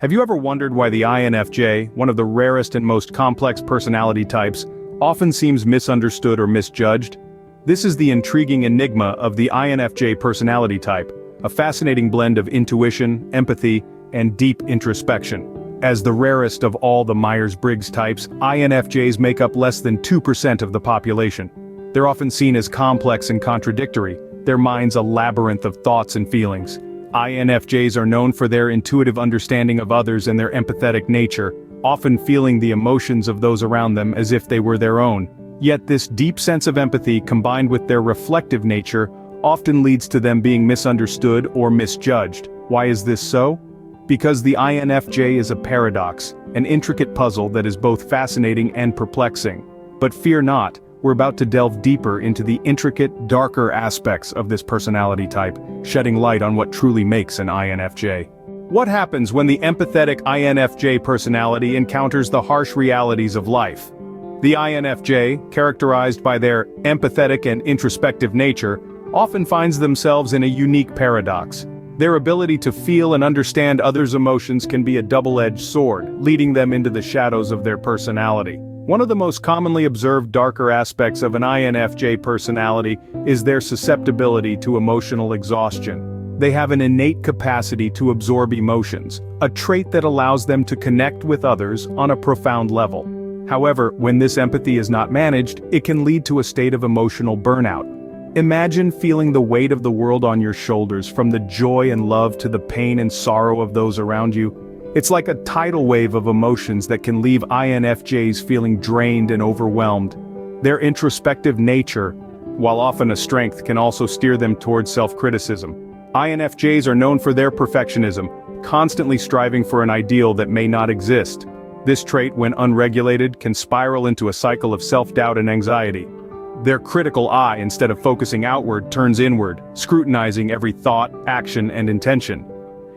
Have you ever wondered why the INFJ, one of the rarest and most complex personality types, often seems misunderstood or misjudged? This is the intriguing enigma of the INFJ personality type, a fascinating blend of intuition, empathy, and deep introspection. As the rarest of all the Myers-Briggs types, INFJs make up less than 2% of the population. They're often seen as complex and contradictory, their minds a labyrinth of thoughts and feelings. INFJs are known for their intuitive understanding of others and their empathetic nature, often feeling the emotions of those around them as if they were their own. Yet this deep sense of empathy combined with their reflective nature often leads to them being misunderstood or misjudged. Why is this so? Because the INFJ is a paradox, an intricate puzzle that is both fascinating and perplexing. But fear not, we're about to delve deeper into the intricate, darker aspects of this personality type, shedding light on what truly makes an INFJ. What happens when the empathetic INFJ personality encounters the harsh realities of life? The INFJ, characterized by their empathetic and introspective nature, often finds themselves in a unique paradox. Their ability to feel and understand others' emotions can be a double-edged sword, leading them into the shadows of their personality. One of the most commonly observed darker aspects of an INFJ personality is their susceptibility to emotional exhaustion. They have an innate capacity to absorb emotions, a trait that allows them to connect with others on a profound level. However, when this empathy is not managed, it can lead to a state of emotional burnout. Imagine feeling the weight of the world on your shoulders, from the joy and love to the pain and sorrow of those around you. It's like a tidal wave of emotions that can leave INFJs feeling drained and overwhelmed. Their introspective nature, while often a strength, can also steer them towards self-criticism. INFJs are known for their perfectionism, constantly striving for an ideal that may not exist. This trait, when unregulated, can spiral into a cycle of self-doubt and anxiety. Their critical eye, instead of focusing outward, turns inward, scrutinizing every thought, action, and intention.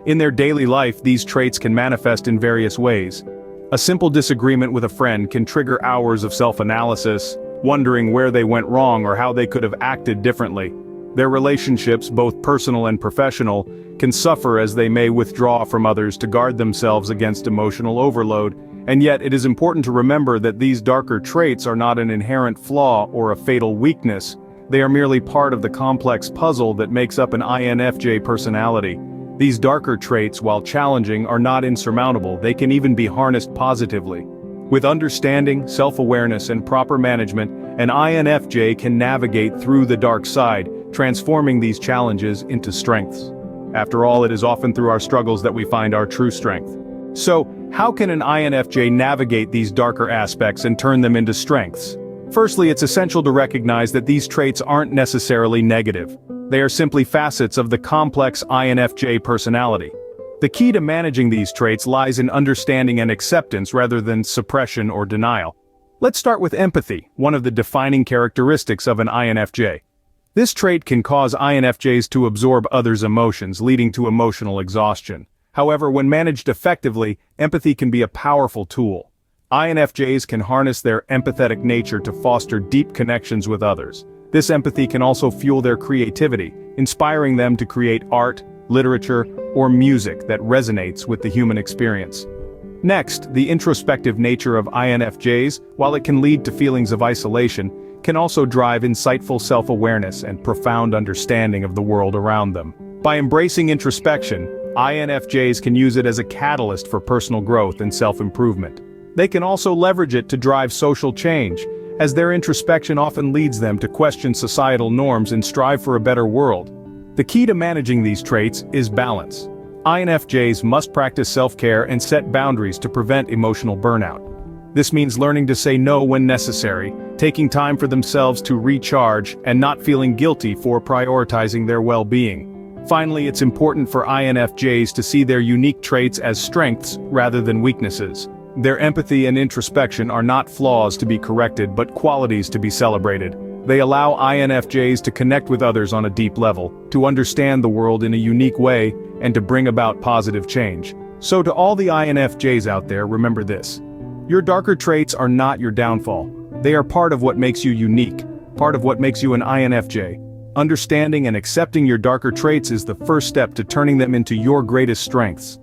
In their daily life, these traits can manifest in various ways. A simple disagreement with a friend can trigger hours of self-analysis, wondering where they went wrong or how they could have acted differently. Their relationships, both personal and professional, can suffer as they may withdraw from others to guard themselves against emotional overload, and yet it is important to remember that these darker traits are not an inherent flaw or a fatal weakness. They are merely part of the complex puzzle that makes up an INFJ personality. These darker traits, while challenging, are not insurmountable. They can even be harnessed positively. With understanding, self-awareness, and proper management, an INFJ can navigate through the dark side, transforming these challenges into strengths. After all, it is often through our struggles that we find our true strength. So, how can an INFJ navigate these darker aspects and turn them into strengths? Firstly, it's essential to recognize that these traits aren't necessarily negative. They are simply facets of the complex INFJ personality. The key to managing these traits lies in understanding and acceptance rather than suppression or denial. Let's start with empathy, one of the defining characteristics of an INFJ. This trait can cause INFJs to absorb others' emotions, leading to emotional exhaustion. However, when managed effectively, empathy can be a powerful tool. INFJs can harness their empathetic nature to foster deep connections with others. This empathy can also fuel their creativity, inspiring them to create art, literature, or music that resonates with the human experience. Next, the introspective nature of INFJs, while it can lead to feelings of isolation, can also drive insightful self-awareness and profound understanding of the world around them. By embracing introspection, INFJs can use it as a catalyst for personal growth and self-improvement. They can also leverage it to drive social change, as their introspection often leads them to question societal norms and strive for a better world. The key to managing these traits is balance. INFJs must practice self-care and set boundaries to prevent emotional burnout. This means learning to say no when necessary, taking time for themselves to recharge, and not feeling guilty for prioritizing their well-being. Finally, it's important for INFJs to see their unique traits as strengths rather than weaknesses. Their empathy and introspection are not flaws to be corrected but qualities to be celebrated. They allow INFJs to connect with others on a deep level, to understand the world in a unique way, and to bring about positive change. So to all the INFJs out there, remember this. Your darker traits are not your downfall. They are part of what makes you unique, part of what makes you an INFJ. Understanding and accepting your darker traits is the first step to turning them into your greatest strengths.